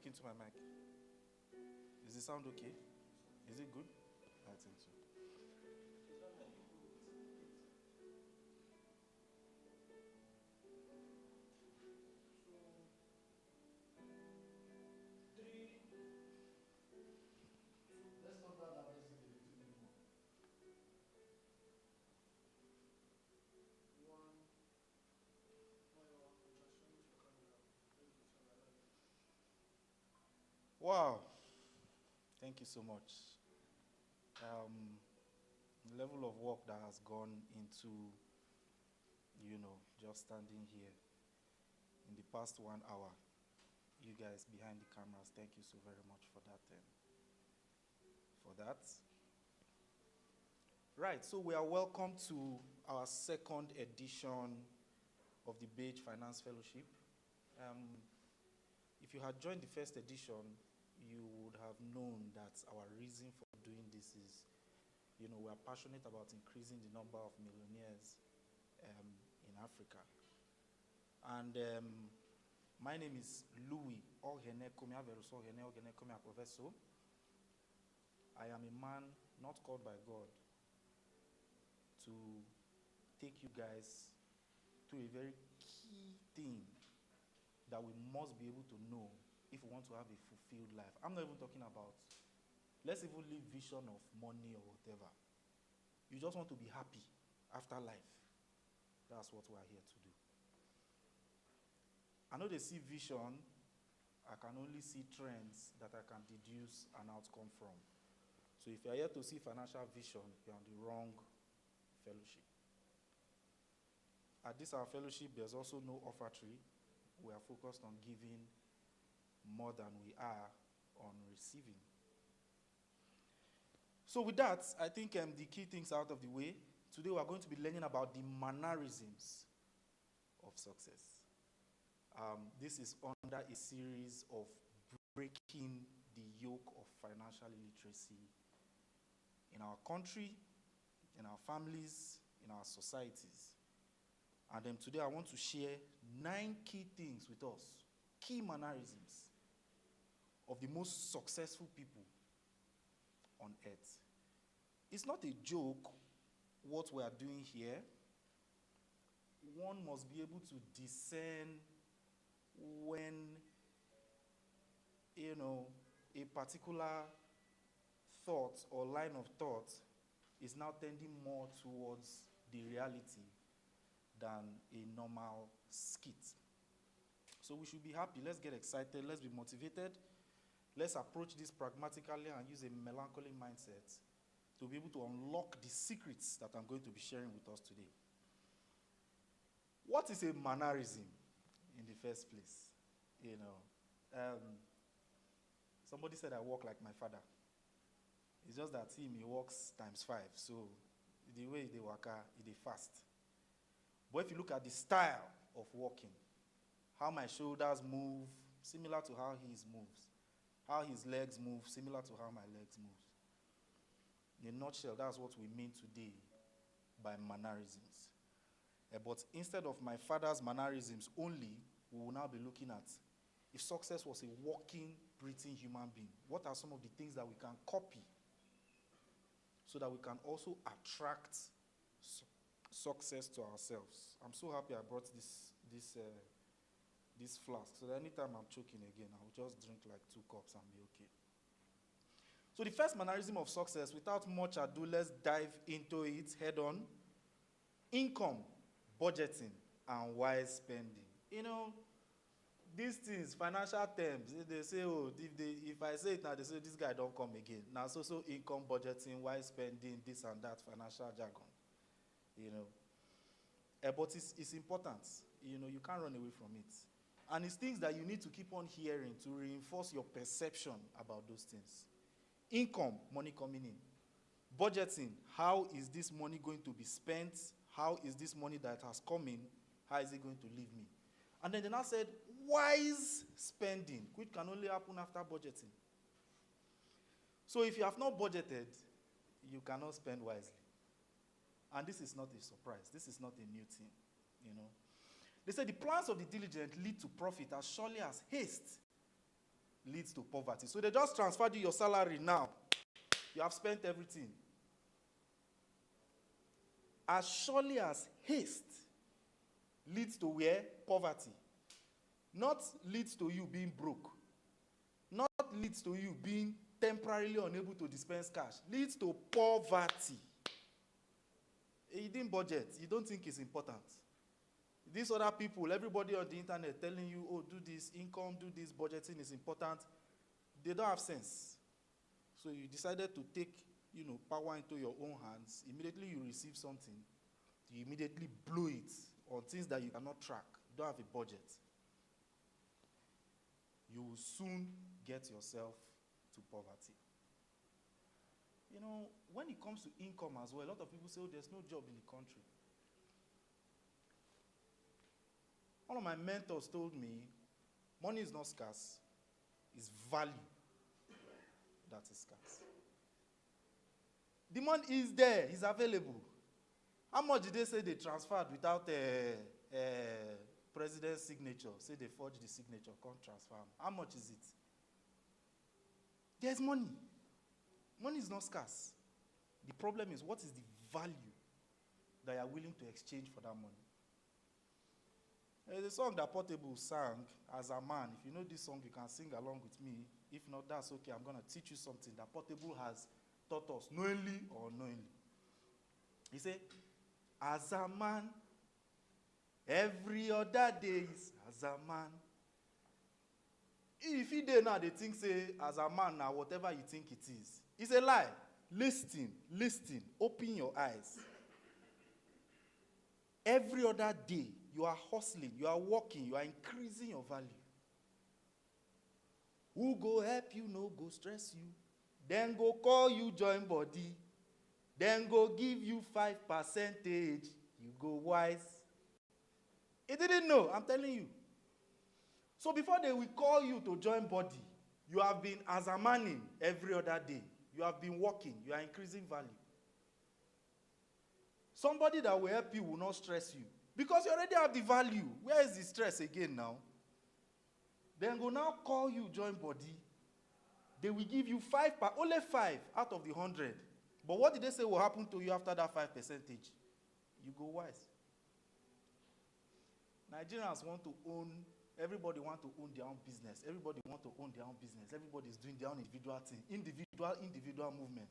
speaking to my mic? Is the sound okay? Is it good? I think so. Wow. Thank you so much. The level of work that has gone into, just standing here in the past 1 hour. You guys behind the cameras, thank you so very much for that. Right, so we are welcome to our second edition of the Beige Finance Fellowship. If you had joined the first edition, you would have known that our reason for doing this is, we are passionate about increasing the number of millionaires in Africa. And my name is Louis Professor. I am a man not called by God to take you guys to a very key thing that we must be able to know if we want to have a fulfilled life. I'm not even talking about, let's even leave vision of money or whatever. You just want to be happy after life. That's what we are here to do. I know they see vision, I can only see trends that I can deduce an outcome from. So if you're here to see financial vision, you're on the wrong fellowship. At this our fellowship, there's also no offertory. We are focused on giving more than we are on receiving. So with that, I think the key things out of the way. Today we are going to be learning about the mannerisms of success. This is under a series of breaking the yoke of financial illiteracy in our country, in our families, in our societies. And then today I want to share 9 key things with us, key mannerisms of the most successful people on earth. It's not a joke what we are doing here. One must be able to discern when, a particular thought or line of thought is now tending more towards the reality than a normal skit. So we should be happy. Let's get excited. Let's be motivated. Let's approach this pragmatically and use a melancholy mindset to be able to unlock the secrets that I'm going to be sharing with us today. What is a mannerism in the first place? Somebody said I walk like my father. It's just that he walks ×5. So the way they walk, they fast. But if you look at the style of walking, how my shoulders move, similar to how his moves. How his legs move, similar to how my legs move. In a nutshell, that's what we mean today by mannerisms. But instead of my father's mannerisms only, we will now be looking at if success was a walking, breathing human being, what are some of the things that we can copy so that we can also attract success to ourselves? I'm so happy I brought this flask, so that anytime I'm choking again, I'll just drink like 2 cups and be okay. So the first mannerism of success, without much ado, let's dive into it head on. Income, budgeting, and wise spending. These things, financial terms, they say, if I say it now, they say this guy don't come again. Now, so income, budgeting, wise spending, this and that, financial jargon. But it's important. You can't run away from it. And it's things that you need to keep on hearing to reinforce your perception about those things. Income, money coming in. Budgeting, how is this money going to be spent? How is this money that has come in, how is it going to leave me? And then they now said, wise spending, which can only happen after budgeting. So if you have not budgeted, you cannot spend wisely. And this is not a surprise. This is not a new thing, They say the plans of the diligent lead to profit as surely as haste leads to poverty. So they just transferred you your salary now. You have spent everything. As surely as haste leads to where? Poverty. Not leads to you being broke. Not leads to you being temporarily unable to dispense cash. Leads to poverty. You didn't budget. You don't think it's important. These other people, everybody on the internet telling you, oh, do this, income, do this, budgeting is important. They don't have sense. So you decided to take, power into your own hands. Immediately you receive something, you immediately blow it on things that you cannot track. You don't have a budget. You will soon get yourself to poverty. When it comes to income as well, a lot of people say, oh, there's no job in the country. One of my mentors told me, money is not scarce, it's value that is scarce. The money is there, it's available. How much did they say they transferred without president's signature? Say they forged the signature, can't transfer. How much is it? There's money. Money is not scarce. The problem is, what is the value that you are willing to exchange for that money? There's a song that Portable sang, As a Man. If you know this song, you can sing along with me. If not, that's okay. I'm going to teach you something that Portable has taught us, knowingly or unknowingly. He said, as a man, every other day is as a man. If he did now, they think, say, as a man now, whatever you think it is. It's a lie. Listen, open your eyes. Every other day, you are hustling, you are working, you are increasing your value. Who go help you, no go stress you. Then go call you join body. Then go give you 5%. You go wise. He didn't know, I'm telling you. So before they will call you to join body, you have been as a manning every other day. You have been working, you are increasing value. Somebody that will help you will not stress you. Because you already have the value. Where is the stress again now? Then go now call you join body. They will give you only 5 out of the 100. But what did they say will happen to you after that 5%? You go wise. Nigerians want to own, everybody want to own their own business. Everybody want to own their own business. Everybody is doing their own individual thing. Individual movement.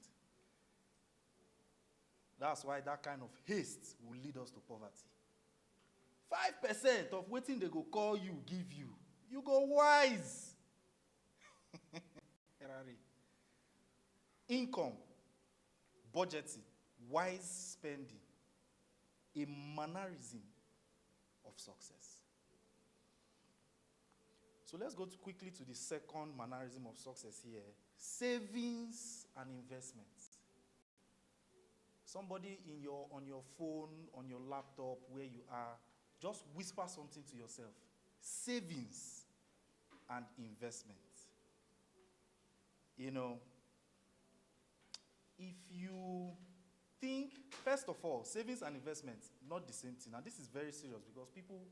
That's why that kind of haste will lead us to poverty. 5% of waiting they go call you, give you. You go wise. Income, budgeting, wise spending, a mannerism of success. So let's go quickly to the second mannerism of success here. Savings and investments. Somebody on your phone, on your laptop, where you are, just whisper something to yourself. Savings and investments. If you think, first of all, savings and investments, not the same thing. And this is very serious because people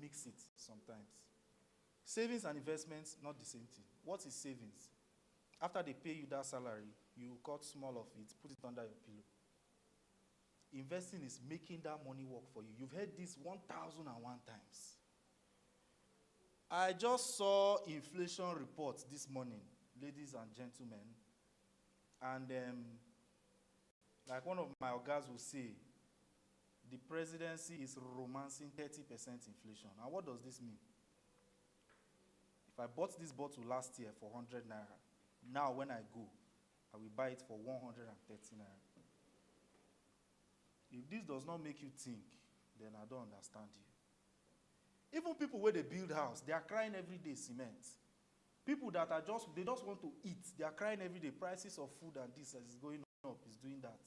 mix it sometimes. Savings and investments, not the same thing. What is savings? After they pay you that salary, you cut small of it, put it under your pillow. Investing is making that money work for you. You've heard this 1,001 times. I just saw inflation reports this morning, ladies and gentlemen. And like one of my guys will say, the presidency is romancing 30% inflation. And what does this mean? If I bought this bottle last year for 100 naira, now when I go, I will buy it for 130 naira. If this does not make you think, then I don't understand you. Even people where they build house, they are crying every day cement. People that they just want to eat, they are crying every day. Prices of food and this is going up, is doing that.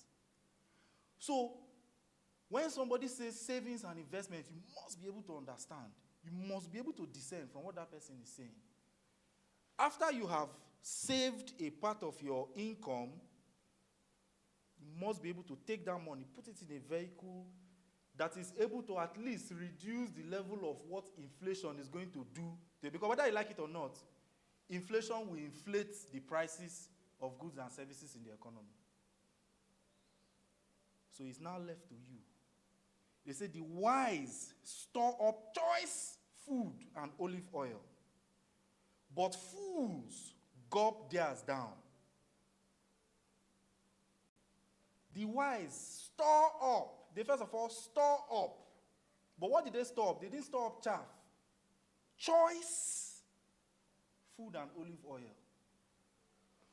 So, when somebody says savings and investment, you must be able to understand. You must be able to discern from what that person is saying. After you have saved a part of your income, you must be able to take that money, put it in a vehicle that is able to at least reduce the level of what inflation is going to do. Because whether you like it or not, inflation will inflate the prices of goods and services in the economy. So it's now left to you. They say the wise store up choice food and olive oil, but fools gulp theirs down. The wise store up. They first of all store up. But what did they store up? They didn't store up chaff. Choice food and olive oil.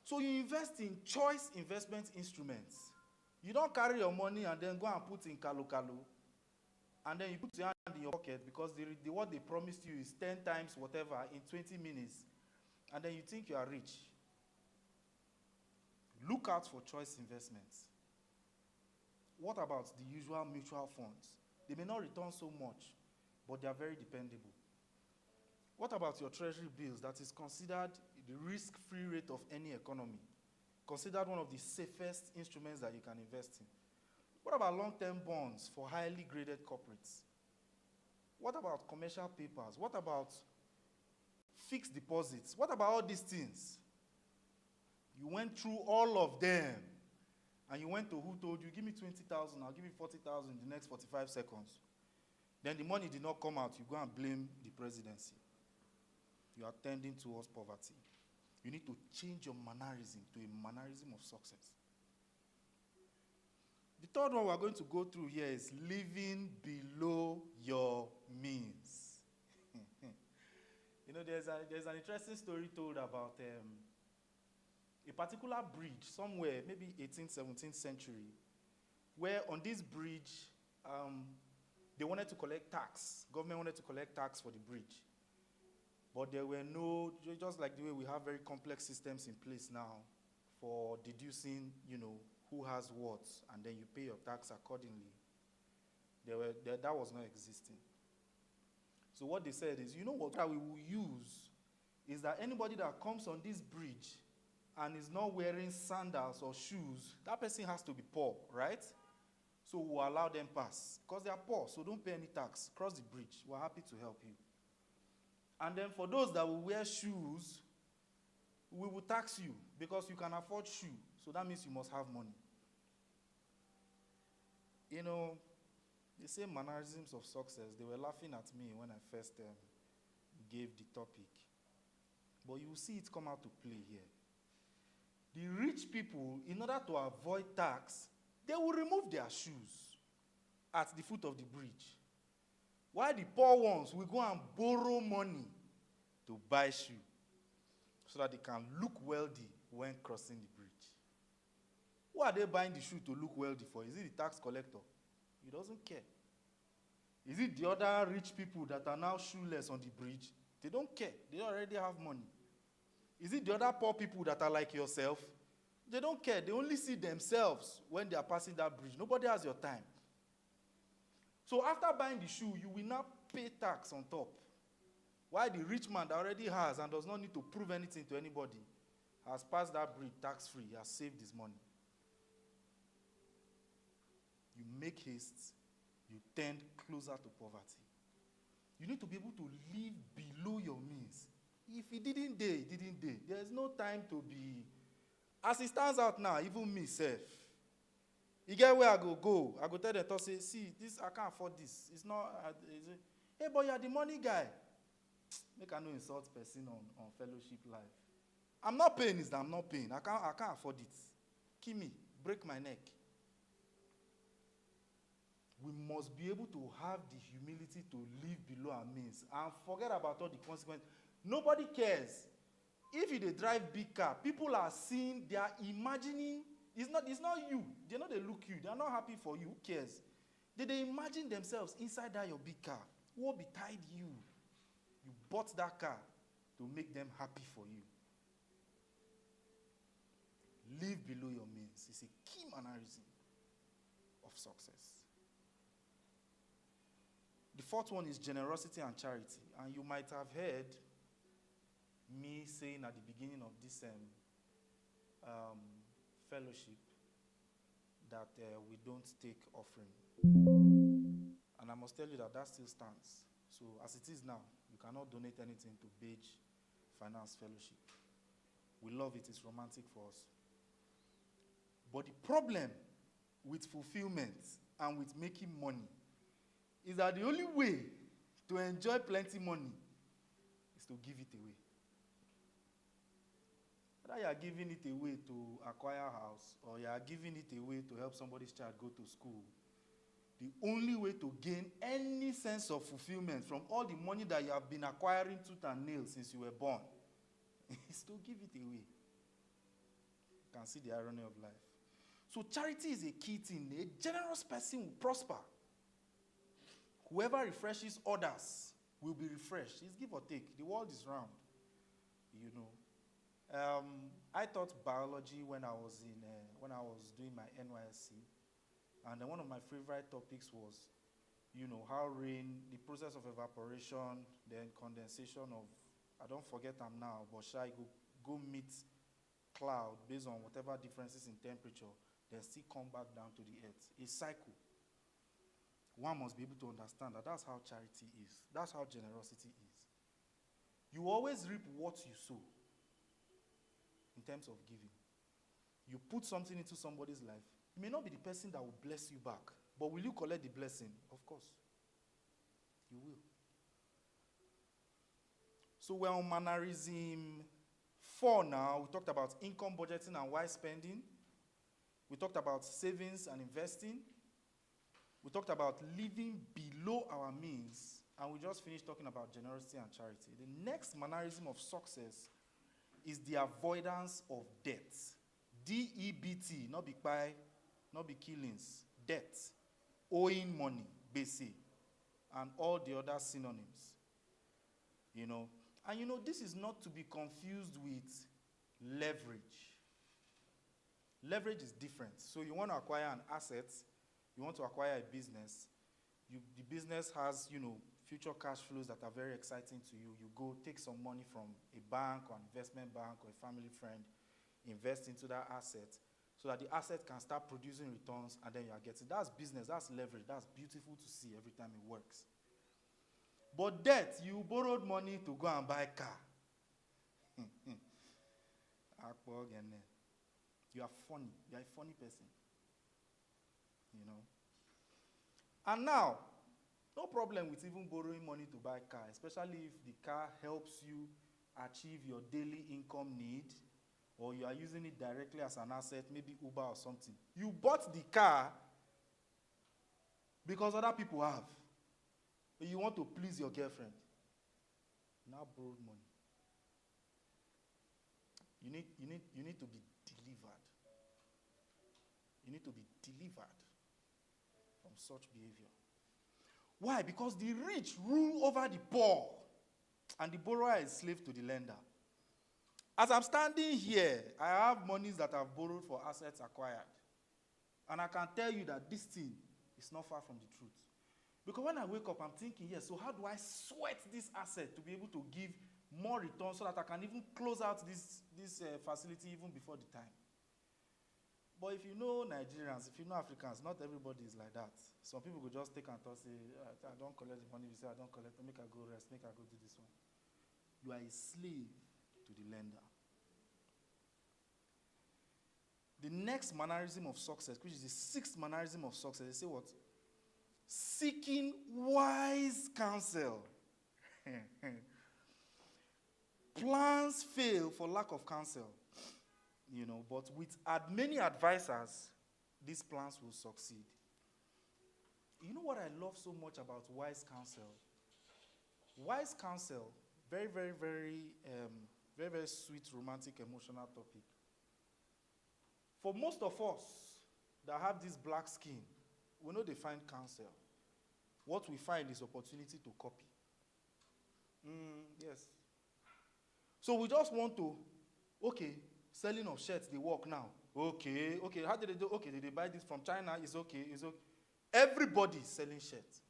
So you invest in choice investment instruments. You don't carry your money and then go and put in kalu, and then you put your hand in your pocket because what they promised you is 10 times whatever in 20 minutes, and then you think you are rich. Look out for choice investments. What about the usual mutual funds? They may not return so much, but they are very dependable. What about your treasury bills that is considered the risk-free rate of any economy? Considered one of the safest instruments that you can invest in. What about long-term bonds for highly graded corporates? What about commercial papers? What about fixed deposits? What about all these things? You went through all of them, and you went to who told you, give me 20,000, I'll give you 40,000 in the next 45 seconds. Then the money did not come out, you go and blame the presidency. You are tending towards poverty. You need to change your mannerism to a mannerism of success. The third one we're going to go through here is living below your means. You know, there's an interesting story told about a particular bridge somewhere, maybe 18th, 17th century, where on this bridge, they wanted to collect tax. Government wanted to collect tax for the bridge. But there were no, just like the way we have very complex systems in place now for deducing, who has what, and then you pay your tax accordingly. That was not existing. So what they said is, what we will use is that anybody that comes on this bridge and is not wearing sandals or shoes, that person has to be poor, right? So we'll allow them pass, because they are poor, so don't pay any tax. Cross the bridge. We're happy to help you. And then for those that will wear shoes, we will tax you because you can afford shoe. So that means you must have money. They say mannerisms of success. They were laughing at me when I first gave the topic. But you will see it come out to play here. The rich people, in order to avoid tax, they will remove their shoes at the foot of the bridge. While the poor ones will go and borrow money to buy shoe so that they can look wealthy when crossing the bridge. Who are they buying the shoe to look wealthy for? Is it the tax collector? He doesn't care. Is it the other rich people that are now shoeless on the bridge? They don't care. They already have money. Is it the other poor people that are like yourself? They don't care. They only see themselves when they are passing that bridge. Nobody has your time. So after buying the shoe, you will not pay tax on top. While the rich man that already has and does not need to prove anything to anybody has passed that bridge tax-free, he has saved his money. You make haste, you tend closer to poverty. You need to be able to live below your means. If he didn't dare, he didn't dare. There's no time to be... As it stands out now, even me, self, you get where I go. I go tell them, say, see, this I can't afford this. It's not, hey, but you're the money guy. Make I no insult person on fellowship life. I'm not paying this, I'm not paying. I can't afford it. Kill me, break my neck. We must be able to have the humility to live below our means and forget about all the consequences. Nobody cares. If they drive big car, people are seeing, they are imagining. It's not you. They know they look you. They are not happy for you. Who cares? They imagine themselves inside that your big car. Who will betide you? You bought that car to make them happy for you. Live below your means. It's a key mannerism of success. The fourth one is generosity and charity. And you might have heard me saying at the beginning of this fellowship that we don't take offering. And I must tell you that still stands. So as it is now, you cannot donate anything to Beige finance fellowship. We love it. It's romantic for us. But the problem with fulfillment and with making money is that the only way to enjoy plenty money is to give it away. Whether you are giving it away to acquire a house or you are giving it away to help somebody's child go to school, the only way to gain any sense of fulfillment from all the money that you have been acquiring tooth and nail since you were born is to give it away. You can see the irony of life. So charity is a key thing. A generous person will prosper. Whoever refreshes others will be refreshed. It's give or take. The world is round, you know. I taught biology when I was doing my NYSC, and then one of my favorite topics was, you know, how rain, the process of evaporation, then condensation of, I don't forget them now, but shall I go meet cloud based on whatever differences in temperature, then still come back down to the earth. A cycle. One must be able to understand that that's how charity is. That's how generosity is. You always reap what you sow in terms of giving. You put something into somebody's life. It may not be the person that will bless you back, but will you collect the blessing? Of course. You will. So we're on mannerism 4 now. We talked about income budgeting and wise spending. We talked about savings and investing. We talked about living below our means. And we just finished talking about generosity and charity. The next mannerism of success is the avoidance of debt. D-E-B-T, not be pie, not be killings. Debt, owing money, basic, and all the other synonyms. You know, and you know, this is not to be confused with leverage. Leverage is different. So you want to acquire an asset, you want to acquire a business, the business has, you know, future cash flows that are very exciting to you. You go take some money from a bank or an investment bank or a family friend, invest into that asset so that the asset can start producing returns and then you are getting. That's business, that's leverage, that's beautiful to see every time it works. But debt, you borrowed money to go and buy a car. You are funny. You are a funny person. You know. And now, no problem with even borrowing money to buy a car, especially if the car helps you achieve your daily income need, or you are using it directly as an asset, maybe Uber or something. You bought the car because other people have. You want to please your girlfriend. Now borrowed money. You need to be delivered. You need to be delivered from such behavior. Why? Because the rich rule over the poor, and the borrower is slave to the lender. As I'm standing here, I have monies that I've borrowed for assets acquired. And I can tell you that this thing is not far from the truth. Because when I wake up, I'm thinking, yes, so how do I sweat this asset to be able to give more returns so that I can even close out this facility even before the time? But if you know Nigerians, if you know Africans, not everybody is like that. Some people could just take and talk, say, I don't collect the money. You say, I don't collect it. Make I go rest. Make I go do this one. You are a slave to the lender. The next mannerism of success, which is the 6th mannerism of success, they say what? Seeking wise counsel. Plans fail for lack of counsel. You know, but with many advisors, these plans will succeed. You know what I love so much about wise counsel? Wise counsel, very, very, very, very, very sweet, romantic, emotional topic. For most of us that have this black skin, we know they find counsel. What we find is opportunity to copy. Yes. So we just want to, okay, selling of shirts, they work now. Okay, how did they do? Okay, did they buy this from China? It's okay. Everybody is selling shirts.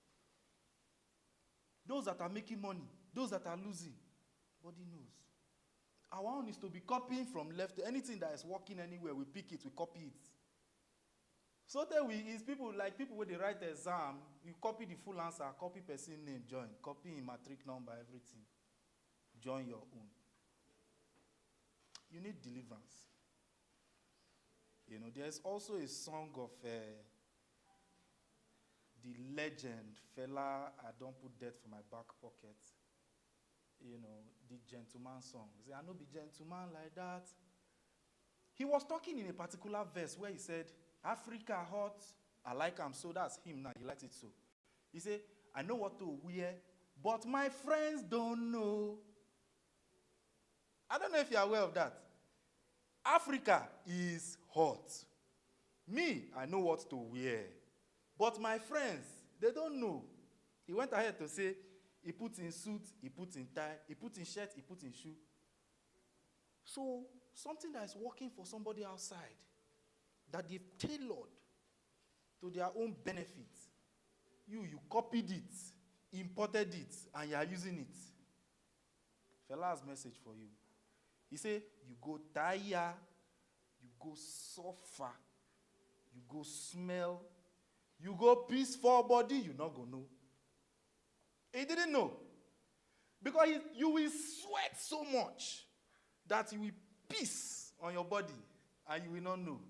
Those that are making money, those that are losing, nobody knows. Our own is to be copying from left to anything that is working anywhere. We pick it, we copy it. So that it's people where they write the exam, you copy the full answer, copy person name, join, copy in matric number, everything. Join your own. You need deliverance. You know, there's also a song of the legend, fella, I don't put death for my back pocket. You know, the gentleman song. He said, I no be gentleman like that. He was talking in a particular verse where he said, Africa hot, I like him so. That's him now, he likes it so. He said, I know what to wear, but my friends don't know. I don't know if you're aware of that. Africa is hot. Me, I know what to wear. But my friends, they don't know. He went ahead to say, he puts in suit, he puts in tie, he puts in shirt, he puts in shoe. So, something that is working for somebody outside, that they've tailored to their own benefit. You copied it, imported it, and you are using it. Fella's message for you. He said, you go tire, you go suffer, you go smell, you go piss for body, you not go know. He didn't know. Because you will sweat so much that you will piss on your body and you will not know.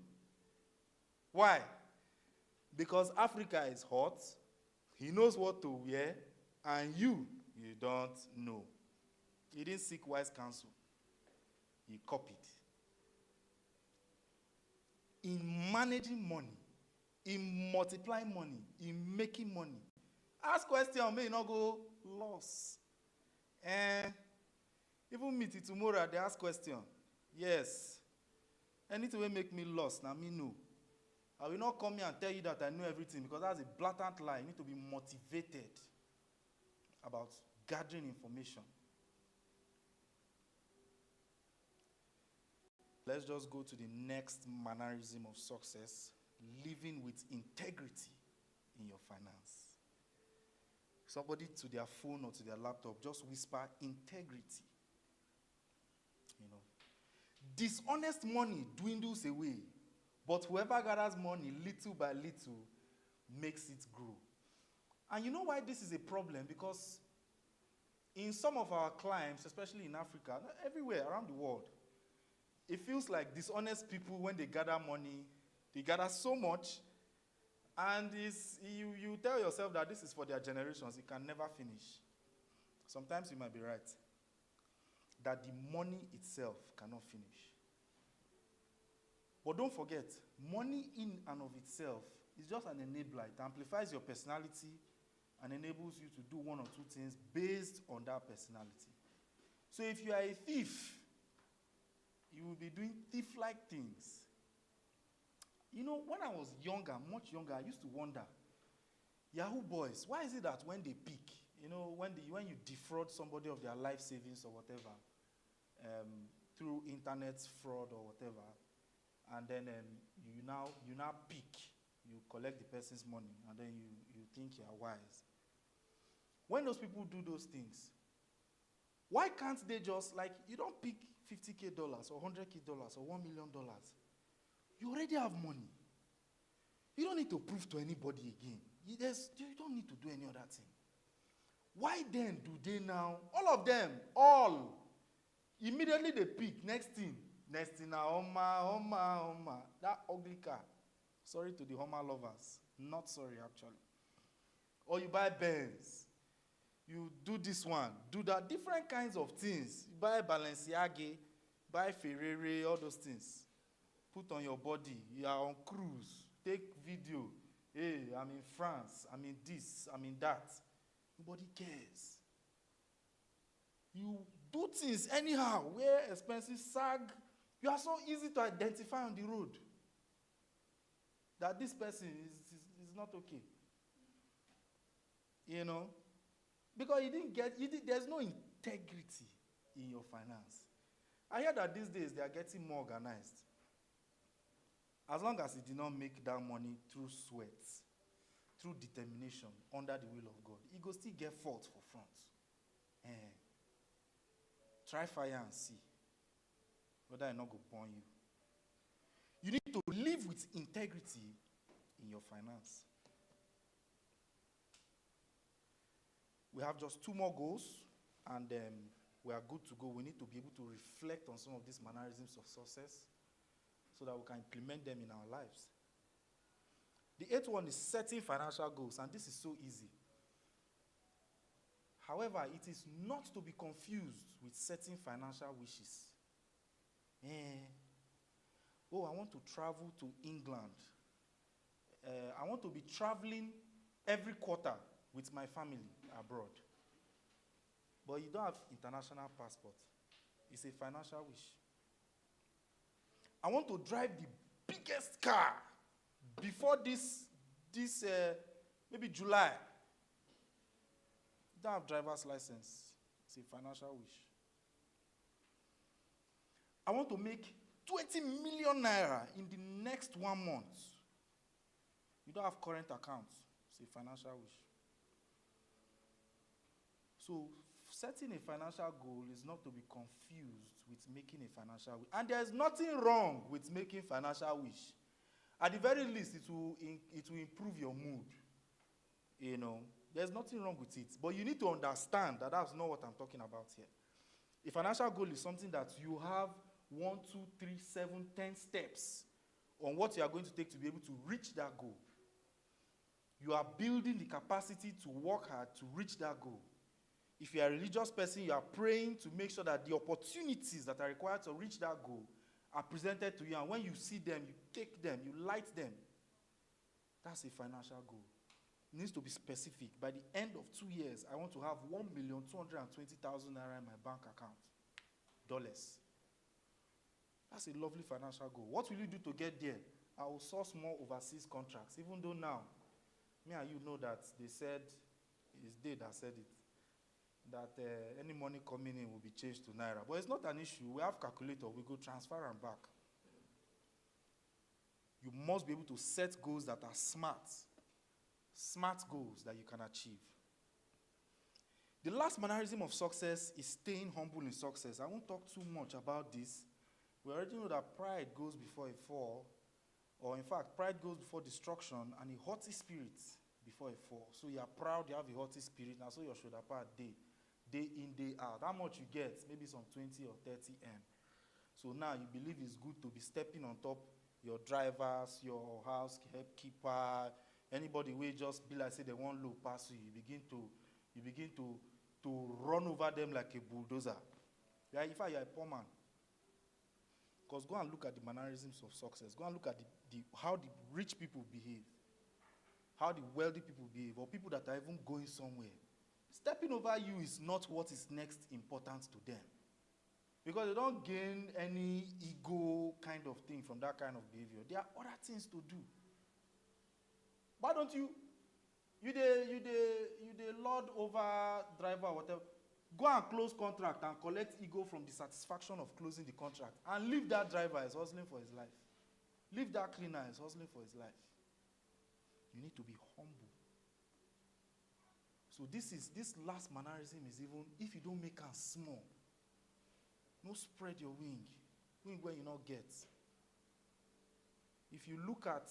Why? Because Africa is hot, he knows what to wear, and you don't know. He didn't seek wise counsel. He copied. In managing money, in multiplying money, in making money, ask question, may not go loss. Even me till tomorrow, they ask question. Yes. Anything will make me lost, now me know. I will not come here and tell you that I know everything, because that's a blatant lie. You need to be motivated about gathering information. Let's just go to the next mannerism of success, living with integrity in your finance. Somebody to their phone or to their laptop, just whisper integrity. You know, dishonest money dwindles away, but whoever gathers money little by little makes it grow. And you know why this is a problem? Because in some of our climes, especially in Africa, everywhere around the world, it feels like dishonest people, when they gather money, they gather so much, and you tell yourself that this is for their generations. It can never finish. Sometimes you might be right, that the money itself cannot finish. But don't forget, money in and of itself is just an enabler. It amplifies your personality and enables you to do one or two things based on that personality. So if you are a thief, you will be doing thief-like things. You know, when I was younger, much younger, I used to wonder, Yahoo boys, why is it that when they peak, you know, when you defraud somebody of their life savings or whatever, through internet fraud or whatever, and then you now peak, you collect the person's money, and then you think you are wise. When those people do those things, why can't they just, like, you don't pick $50K or $100K or $1 million. You already have money. You don't need to prove to anybody again. You don't need to do any other thing. Why then do they now, all of them, immediately they pick, next thing now, Homa, that ugly car. Sorry to the Homa lovers. Not sorry, actually. Or you buy Benz. You do this one, do that, different kinds of things. You buy Balenciaga, buy Ferrari, all those things. Put on your body. You are on cruise. Take video. Hey, I'm in France. I'm in this. I'm in that. Nobody cares. You do things anyhow. Wear expensive sag. You are so easy to identify on the road that this person is not okay. You know? Because there's no integrity in your finance. I hear that these days they are getting more organized. As long as you did not make that money through sweat, through determination, under the will of God, you go still get fault for front. Try fire and see whether I not go burn you. You need to live with integrity in your finance. We have just 2 more goals, and we are good to go. We need to be able to reflect on some of these mannerisms of success so that we can implement them in our lives. The 8th one is setting financial goals, and this is so easy. However, it is not to be confused with setting financial wishes. Oh, I want to travel to England. I want to be traveling every quarter with my family abroad. But you don't have international passport. It's a financial wish. I want to drive the biggest car before this maybe July. You don't have driver's license. It's a financial wish. I want to make 20 million naira in the next 1 month. You don't have current account. It's a financial wish. So setting a financial goal is not to be confused with making a financial wish. And there's nothing wrong with making financial wish. At the very least, it will improve your mood. You know, there's nothing wrong with it. But you need to understand that that's not what I'm talking about here. A financial goal is something that you have 1, 2, 3, 7, 10 steps on what you are going to take to be able to reach that goal. You are building the capacity to work hard to reach that goal. If you are a religious person, you are praying to make sure that the opportunities that are required to reach that goal are presented to you. And when you see them, you take them, you light them. That's a financial goal. It needs to be specific. By the end of 2 years, I want to have 1,220,000 naira in my bank account. Dollars. That's a lovely financial goal. What will you do to get there? I will source more overseas contracts. Even though now, me and you know that they said, it's they that said it, that any money coming in will be changed to naira. But it's not an issue. We have calculator. We go transfer and back. You must be able to set goals that are smart. Smart goals that you can achieve. The last mannerism of success is staying humble in success. I won't talk too much about this. We already know that pride goes before a fall. Or in fact, pride goes before destruction and a haughty spirit before a fall. So you are proud, you have a haughty spirit, now so your shoulder part day in, day out. How much you get? Maybe some 20 or 30 M. So now you believe it's good to be stepping on top your drivers, your house keeper, anybody will just be like say they won't look past you. You begin to run over them like a bulldozer. Yeah, in fact, you're a poor man. Because go and look at the mannerisms of success. Go and look at how the rich people behave. How the wealthy people behave, or people that are even going somewhere. Stepping over you is not what is next important to them. Because they don't gain any ego kind of thing from that kind of behavior. There are other things to do. Why don't you lord over driver or whatever, go and close contract and collect ego from the satisfaction of closing the contract and leave that driver is hustling for his life. Leave that cleaner is hustling for his life. You need to be humble. So this last mannerism is even, if you don't make them small, no spread your wing where you not get. If you look at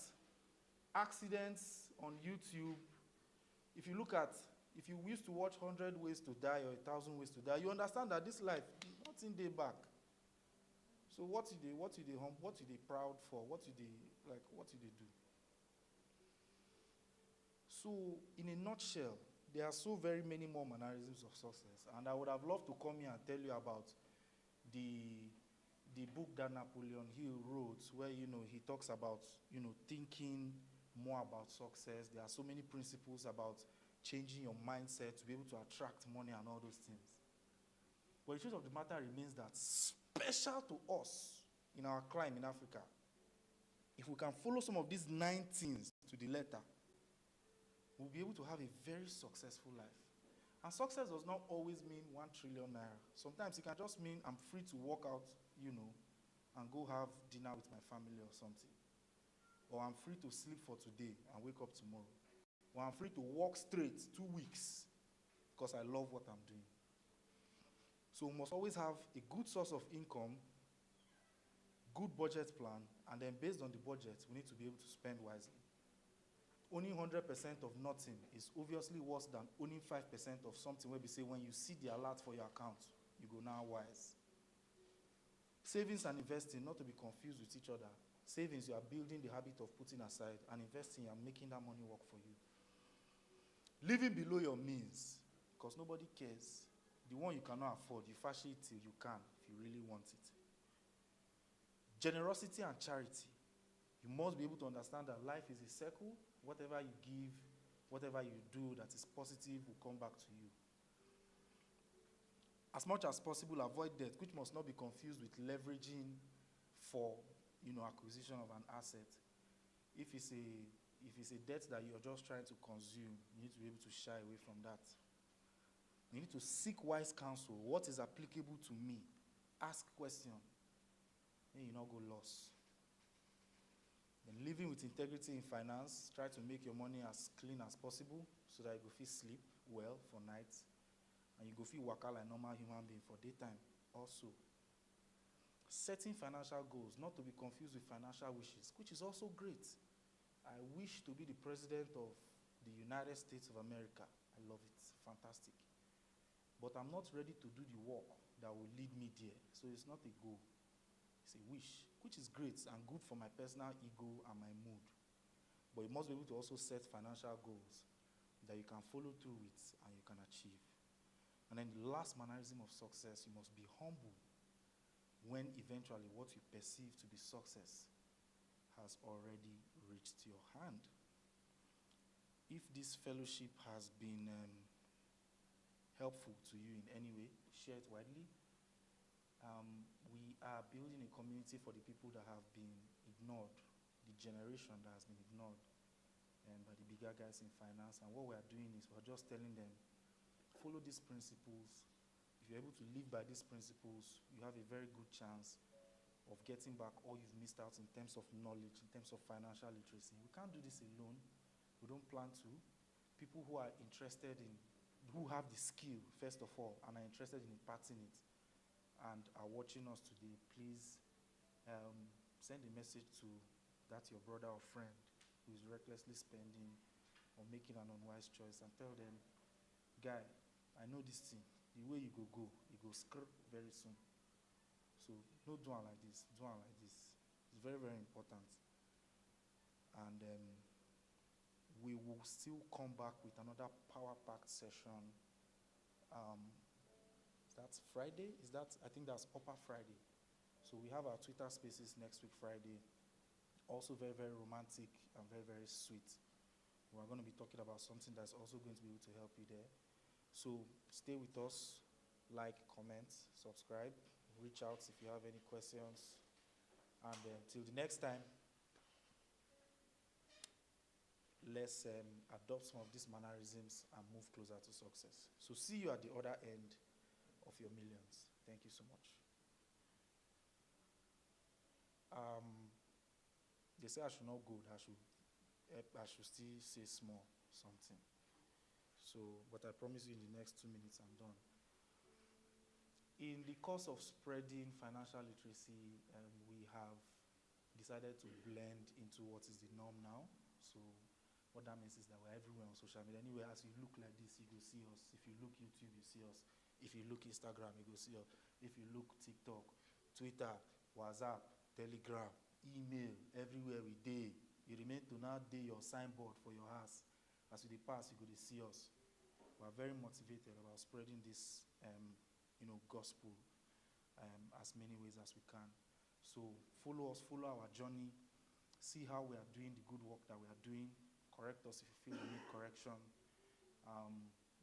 accidents on YouTube, if you used to watch 100 Ways to Die or 1,000 Ways to Die, you understand that this life, nothing day back. So what do they proud for? What do they do? So in a nutshell, there are so very many more mannerisms of success. And I would have loved to come here and tell you about the book that Napoleon Hill wrote, where he talks about thinking more about success. There are so many principles about changing your mindset to be able to attract money and all those things. But the truth of the matter remains that special to us in our climate in Africa, if we can follow some of these 9 things to the letter, we'll be able to have a very successful life. And success does not always mean 1 trillion naira. Sometimes it can just mean I'm free to walk out, and go have dinner with my family or something. Or I'm free to sleep for today and wake up tomorrow. Or I'm free to walk straight 2 weeks because I love what I'm doing. So we must always have a good source of income, good budget plan, and then based on the budget, we need to be able to spend wisely. Owning 100% of nothing is obviously worse than owning 5% of something where we say when you see the alert for your account, you go now wise. Savings and investing, not to be confused with each other. Savings, you are building the habit of putting aside, and investing, you are making that money work for you. Living below your means, because nobody cares. The one you cannot afford, you fashion it till you can, if you really want it. Generosity and charity. You must be able to understand that life is a circle. Whatever you give, whatever you do that is positive will come back to you. As much as possible, avoid debt, which must not be confused with leveraging for, acquisition of an asset. If it's a debt that you're just trying to consume, you need to be able to shy away from that. You need to seek wise counsel. What is applicable to me? Ask questions. Then you not go lost. Then living with integrity in finance, try to make your money as clean as possible so that you go feel sleep well for nights. And you go feel waka like normal human being for daytime also. Setting financial goals, not to be confused with financial wishes, which is also great. I wish to be the president of the United States of America. I love it, fantastic. But I'm not ready to do the work that will lead me there. So it's not a goal, it's a wish, which is great and good for my personal ego and my mood. But you must be able to also set financial goals that you can follow through with and you can achieve. And then the last mannerism of success, you must be humble when eventually what you perceive to be success has already reached your hand. If this fellowship has been helpful to you in any way, share it widely. We are building a community for the people that have been ignored, the generation that has been ignored by the bigger guys in finance. And what we are doing is we're just telling them, follow these principles. If you're able to live by these principles, you have a very good chance of getting back all you've missed out in terms of knowledge, in terms of financial literacy. We can't do this alone. We don't plan to. People who are interested in, who have the skill, first of all, and are interested in imparting it, and are watching us today, please send a message to that your brother or friend who is recklessly spending or making an unwise choice, and tell them, guy, I know this thing. The way you go, you go screw very soon. So don't do it like this. Do it like this. It's very, very important. And we will still come back with another power-packed session. That's Friday. I think that's Upper Friday. So we have our Twitter Spaces next week, Friday. Also very, very romantic and very, very sweet. We're going to be talking about something that's also going to be able to help you there. So stay with us, like, comment, subscribe, reach out if you have any questions. And till the next time, let's adopt some of these mannerisms and move closer to success. So see you at the other end of your millions. Thank you so much. They say I should not go, I should still say small something. So, but I promise you in the next 2 minutes I'm done. In the course of spreading financial literacy, we have decided to blend into what is the norm now. So what that means is that we're everywhere on social media. Anywhere as you look like this, you go see us. If you look YouTube, you see us. If you look Instagram, you go see us. If you look TikTok, Twitter, WhatsApp, Telegram, email, everywhere we day. You remain to now day your signboard for your house. As you pass, you go to see us. We are very motivated about spreading this, gospel as many ways as we can. So follow us, follow our journey, see how we are doing the good work that we are doing. Correct us if you feel you need correction.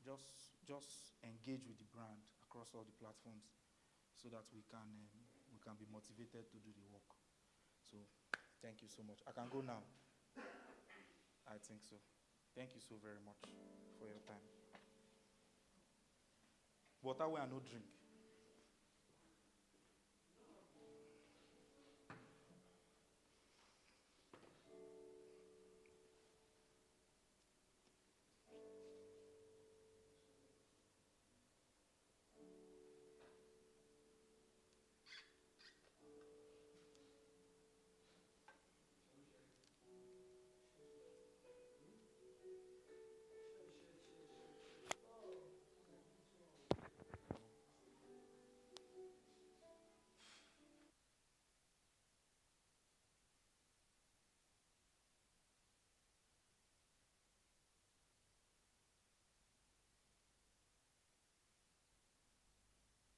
Just engage with the brand across all the platforms so that we can be motivated to do the work. So thank you so much. I can go now. I think so. Thank you so very much for your time. Water where I no drink.